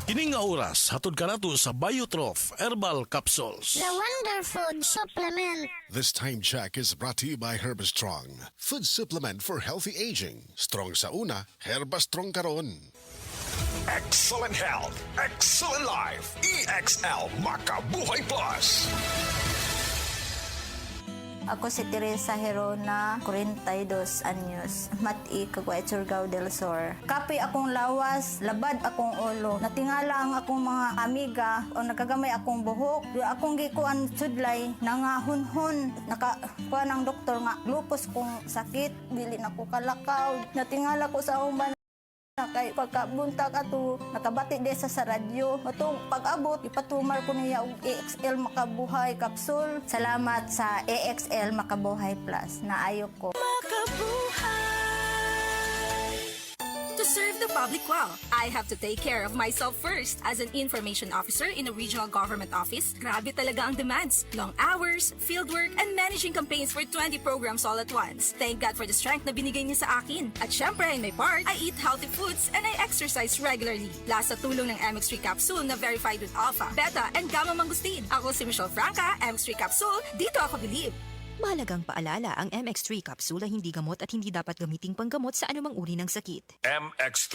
Kining nga oras, hatod ka nato sa Biotrof Herbal Capsules. The Wonder Food Supplement. This time check is brought to you by Herbastrong, food supplement for healthy aging. Strong sa una, Herbastrong karon. Excellent health, excellent life. EXL Makabuhay Plus. Ako si Teresa Herona, 42 anyos, Mati, Caguay, Surigao del Sur. Kape akong lawas, labad akong ulo. Natingala ang akong mga amiga o nakagamay akong buhok. Di akong gikuan sudlay, nangahunhon. Nakakuha ng doktor nga, lupus kong sakit, dili na ko kalakaw. Natingala ko sa umban. Kay pagkabuntag ato nakabati de sa radyo atong pag-abot ipatumar ko niya og EXL Makabuhay Capsule. Salamat sa EXL Makabuhay Plus. Naayo ko. To serve the public well, I have to take care of myself first. As an information officer in a regional government office, grabe talaga ang demands. Long hours, fieldwork, and managing campaigns for 20 programs all at once. Thank God for the strength na binigay niya sa akin. At syempre, in my part, I eat healthy foods and I exercise regularly. Plus, sa tulong ng MX3 Capsule na verified with Alpha, Beta, and Gamma Mangustin. Ako si Michelle Franca, MX3 Capsule, dito ako believe. Mahalagang paalala, ang MX3 capsule ay hindi gamot at hindi dapat gamiting panggamot sa anumang uri ng sakit. MX3,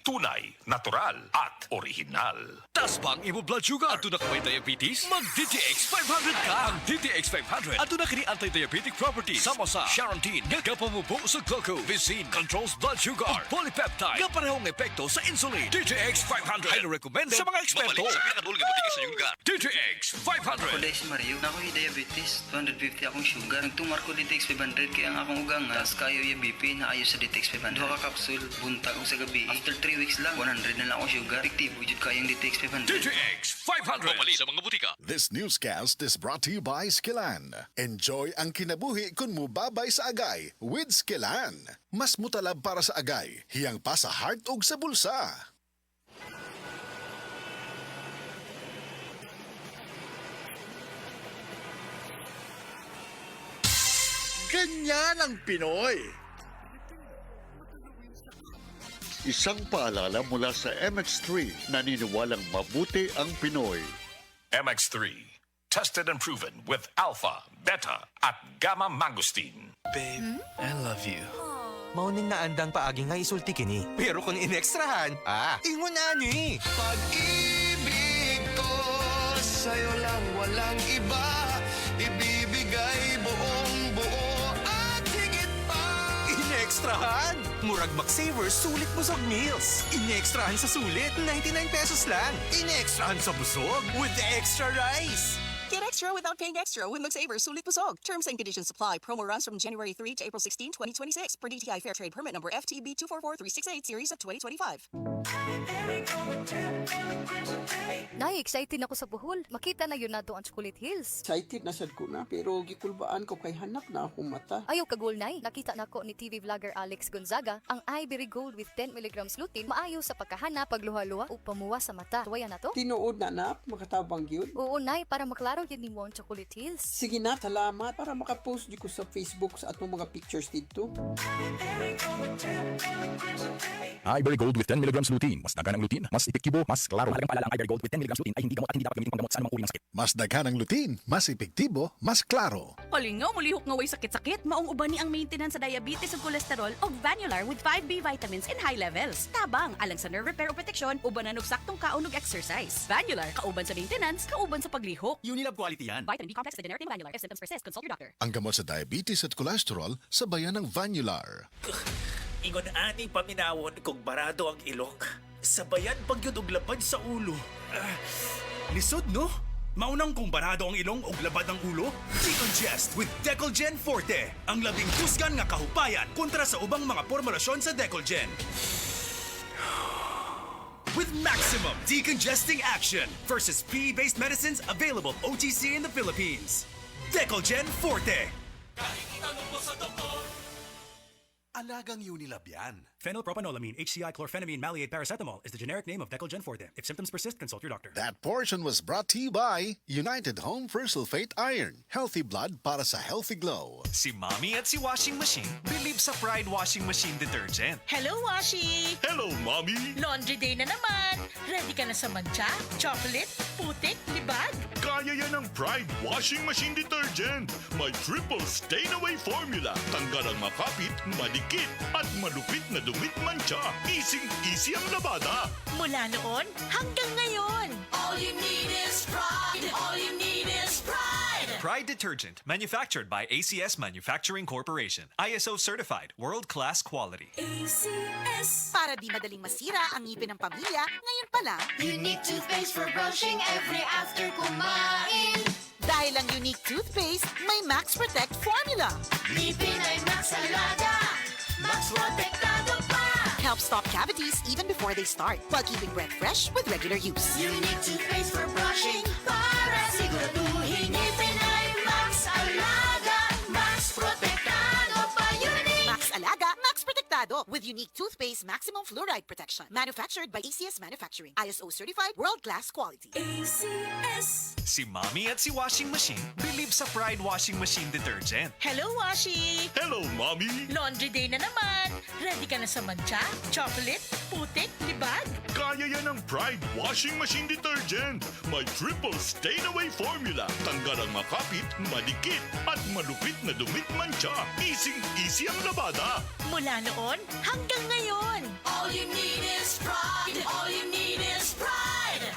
tunay, natural, at original. Taas ba ang imo blood sugar? Ato na kamay diabetes? Mag-DTX 500 ka! Ang DTX 500 ato na kini anti-diabetic properties. Sama sa Charantine, nga kapamubo sa glucose, Vizine, controls blood sugar, polypeptide, nga parehong epekto sa insulin. DTX 500, highly recommended sa mga eksperto. Mabalik sa pinakadulong ibutigin sa iyong lugar. DTX 500. Ako si Mario, ako'y diabetes, 250 akong sugar. Nagtumar ko DTX 500 kaya ang akong ugang tas kayo yung BP na ayo sa DTX 500. Duha ka kapsul, buntag o sa gabi. After 3 weeks lang, 100 na lang akong sugar. Efektibo jud kayong DTX 500. DTX 500. Mamali sa mga butika. This newscast is brought to you by Skillan. Enjoy ang kinabuhi kung mubabay sa agay with Skillan. Mas mutalab para sa agay, hiyang pa sa heart ug sa bulsa. Ganyan ang Pinoy. Isang paalala mula sa MX3, naniniwalang mabuti ang Pinoy. MX3, tested and proven with Alpha, Beta, at Gamma Mangustin. Babe, I love you. Mauning na andang paagi nga isulti kini. Pero kung inekstrahan, ingon na ni. Pag-ibig ko sa'yo lang walang iba. Ibibigay buong buo at higit pa. Inekstrahan! Murag McSaver, sulit busog meals. Inekstrahan sa sulit, 99 pesos lang. Inekstrahan sa busog with the extra rice. Get extra without paying extra with McSaver Sulit Busog. Terms and conditions apply. Promo runs from January 3 to April 16, 2026. Per DTI Fair Trade Permit number FTB 244368 series of 2025. Nay, excited ako sa buhol. Makita na yun nato ang Chocolate Hills. Excited na sad ko na, pero gikulbaan ko kay hanak na akong mata. Ayaw kagul, Nay. Nakita nako ni TV vlogger Alex Gonzaga ang Ivory Gold with 10 mg lutein maayo sa pagkahana, pagluha-luha o pamuwa sa mata. Tuwaya na to? Tinuod na, makatabang yun. Oo, Nay, para maklaro yun ni mo ang Chocolate Hills. Sige na, salamat para makapost di ko sa Facebook sa atong mga pictures dito. Ivory Gold with 10 mg lutein. Mas daghan ang lutein, mas epektibo, mas klaro. Mahalagang paalala, ang Ivory Gold with 10 mg lutein ay hindi gamot at hindi dapat gamitin panggamot sa anumang uri ng sakit. Mas daghan ang lutein, mas epektibo, mas klaro. Palingaw, mulihok nga way sakit-sakit, maong uban ni ang maintenance sa diabetes ug cholesterol og Vanular with 5B vitamins in high levels. Tabang, alang sa nerve repair o protection, ubanan og saktong kaon ug exercise. Vanular, kauban sa maintenance, kauban sa paglihok. Unilab quality yan. Vitamin B complex with generic Vanular. If symptoms persist, consult your doctor. Ang gamot sa diabetes at cholesterol, sabayan ng Vanular. Ingon ating paminawon kung barado ang ilok. Sabayan pagyud og labad sa ulo. Lisod, no? Maunang kung barado ang ilong o labad ang ulo? Decongest with Decolgen Forte. Ang labing husgan nga kahupayan kontra sa ubang mga formulasyon sa Decolgen. With maximum decongesting action versus PE-based medicines available OTC in the Philippines. Decolgen Forte. Alagang Unilab yan. Phenylpropanolamine, HCI chlorphenamine maleate paracetamol is the generic name of Decolgen Forte. If symptoms persist, consult your doctor. That portion was brought to you by United Home for Sulfate Iron. Healthy blood para sa healthy glow. Si Mommy at si Washing Machine believe sa Pride Washing Machine Detergent. Hello, Washi! Hello, Mommy! Laundry day na naman! Ready ka na sa mancha, chocolate, putik, libag? Kaya yan ang Pride Washing Machine Detergent. May triple stain-away formula. Tanggal ang makapit, madikit, at malupit na dumit mancha. Easy ang labada. Mula noon hanggang ngayon. All you need is pride. All you need is pride. Pride Detergent, manufactured by ACS Manufacturing Corporation. ISO certified, world-class quality. ACS. Para di madaling masira ang ngipin ng pamilya, ngayon pa lang. Unique toothpaste for brushing every after kumain. Dahil ang unique toothpaste, may Max Protect formula. Ngipin ay Max Alaga. Max Protectado pa. Helps stop cavities even before they start, while keeping breath fresh with regular use. Unique toothpaste for brushing para siguraduhin ngipin ay Max Alaga. Max Protectado pa. Unique. Max Alaga, Max Protectado with unique toothpaste maximum fluoride protection. Manufactured by ACS Manufacturing. ISO certified world-class quality. ACS. Si Mommy at si Washing Machine believe sa Pride Washing Machine Detergent. Hello, Washi! Hello, Mommy! Laundry day na naman. Ready ka na sa mancha, chocolate, putik, libag? Kaya yan ang Pride Washing Machine Detergent. May triple stain-away formula. Tanggal ang makapit, madikit, at malupit na dumit mancha. Easy ang labada. Mula noon hanggang ngayon. All you need is pride. All you need is pride.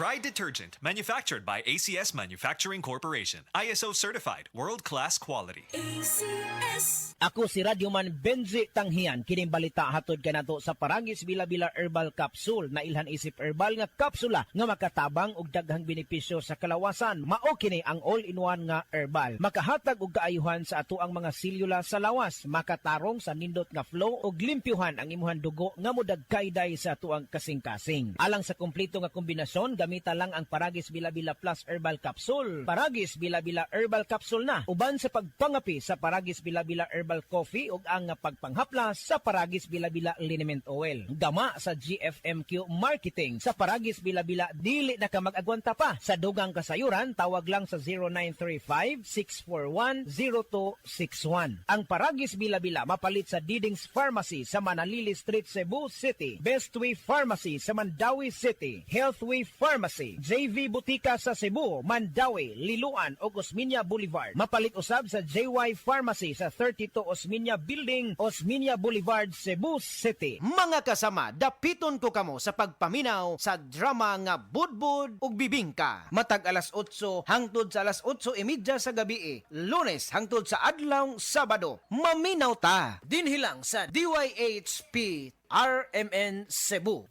Pride Detergent, manufactured by ACS Manufacturing Corporation. ISO certified, world-class quality. ACS. Ako si Radyoman Benji Tanghian, kining balita hatod kanato sa Paragis Bila-Bila Herbal Capsule na ilhan isip herbal nga kapsula nga makatabang og daghang benepisyo sa kalawasan. Mao kini ang all-in-one nga herbal. Makahatag og kaayuhan sa ato ang mga selula sa lawas, makatarong sa nindot nga flow og limpyuhan ang imuhang dugo nga modagkayday sa ato ang kasing-kasing. Alang sa kompleto nga kombinasyon, gamita lang ang Paragis Bila-Bila Plus Herbal Capsule. Paragis Bila-Bila Herbal Capsule na uban sa pagpangapi sa Paragis Bila-Bila Herbal Coffee ug ang pagpanghaplas sa Paragis Bila-Bila Liniment Oil. Gama sa GFMQ Marketing sa Paragis Bila-Bila dili na ka mag-agwanta pa. Sa dugang kasayuran, tawag lang sa 0935-641-0261. Ang Paragis Bila-Bila mapalit sa Didings Pharmacy sa Manalili Street, Cebu City, Bestway Pharmacy sa Mandawi City, Healthway Pharmacy, JV Butika sa Cebu, Mandawi, Liloan ug Osmeña Boulevard. Mapalit usab sa JY Pharmacy sa 32 Osmeña Building, Osmeña Boulevard, Cebu City. Mga kasama, dapiton ko kamo sa pagpaminaw sa drama nga Budbud ug Bibingka. Matag alas 8 hangtod sa alas 8:30 sa gabi, Lunes hangtod sa adlaw Sabado. Maminaw ta dinhi lang sa DYHP RMN Cebu.